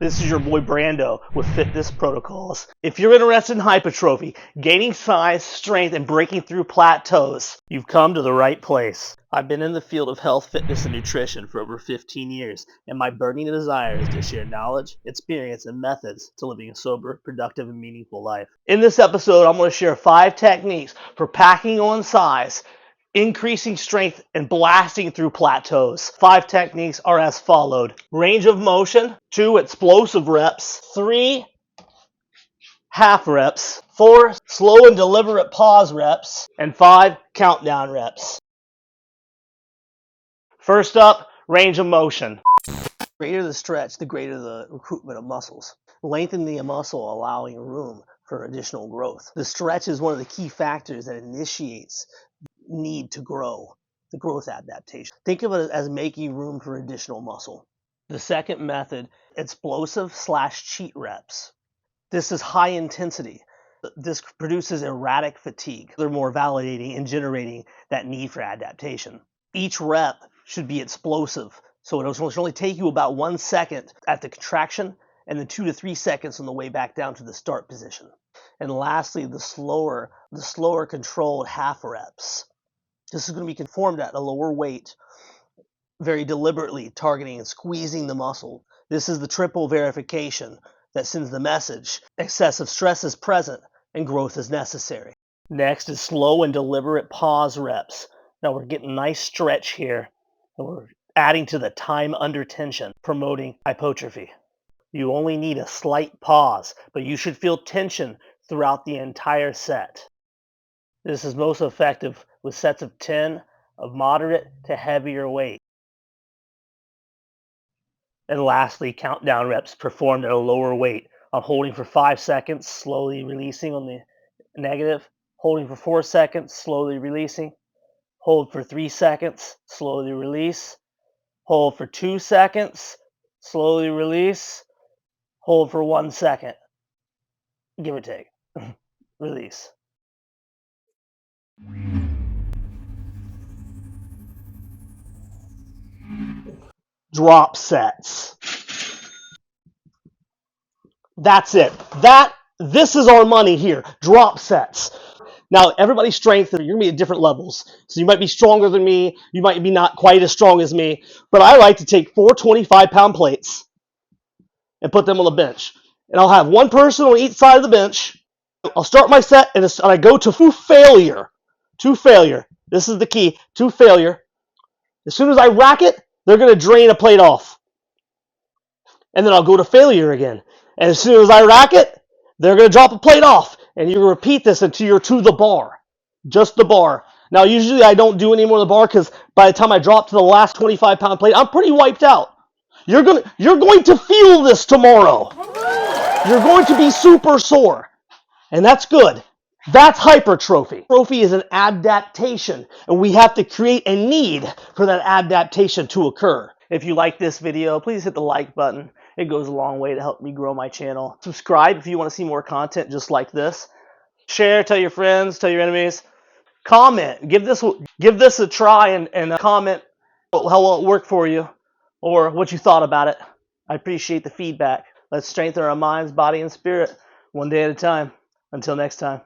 This is your boy Brando with Fitness Protocols. If you're interested in hypertrophy, gaining size, strength, and breaking through plateaus, you've come to the right place. I've been in the field of health, fitness, and nutrition for over 15 years, and my burning desire is to share knowledge, experience, and methods to living a sober, productive, and meaningful life. In this episode, I'm going to share 5 techniques for packing on size, increasing strength, and blasting through plateaus. 5 techniques are as followed. Range of motion, 2 explosive reps, 3 half reps, 4 slow and deliberate pause reps, and 5 countdown reps. First up, range of motion. The greater the stretch, the greater the recruitment of muscles. Lengthening the muscle, allowing room for additional growth. The stretch is one of the key factors that initiates need to grow, the growth adaptation. Think of it as making room for additional muscle. The second method, explosive/cheat reps. This is high intensity. This produces erratic fatigue. They're more validating and generating that need for adaptation. Each rep should be explosive, so it should only take you about 1 second at the contraction and then 2 to 3 seconds on the way back down to the start position. And lastly, the slower controlled half reps. This is going to be performed at a lower weight, very deliberately targeting and squeezing the muscle. This is the triple verification that sends the message: excessive stress is present and growth is necessary. Next is slow and deliberate pause reps. Now we're getting nice stretch here, and we're adding to the time under tension, promoting hypertrophy. You only need a slight pause, but you should feel tension throughout the entire set. This is most effective with sets of 10 of moderate to heavier weight. And lastly, countdown reps performed at a lower weight. I'm holding for 5 seconds, slowly releasing on the negative. Holding for 4 seconds, slowly releasing. Hold for 3 seconds, slowly release. Hold for 2 seconds, slowly release. Hold for 1 second, give or take. Release. Drop sets. That's it. This is our money here. Drop sets. Now, everybody's strength, you're going to be at different levels. So you might be stronger than me. You might be not quite as strong as me. But I like to take 4 25-pound plates and put them on the bench. And I'll have one person on each side of the bench. I'll start my set, and I go to failure. To failure. This is the key. To failure. As soon as I rack it, they're going to drain a plate off. And then I'll go to failure again. And as soon as I rack it, they're going to drop a plate off. And you repeat this until you're to the bar. Just the bar. Now, usually I don't do any more of the bar because by the time I drop to the last 25-pound plate, I'm pretty wiped out. You're going to feel this tomorrow. You're going to be super sore. And that's good. That's hypertrophy. Hypertrophy is an adaptation, and we have to create a need for that adaptation to occur. If you like this video, please hit the like button. It goes a long way to help me grow my channel. Subscribe if you want to see more content just like this. Share, tell your friends, tell your enemies. Comment. Give this a try and comment how well it worked for you or what you thought about it. I appreciate the feedback. Let's strengthen our minds, body, and spirit one day at a time. Until next time.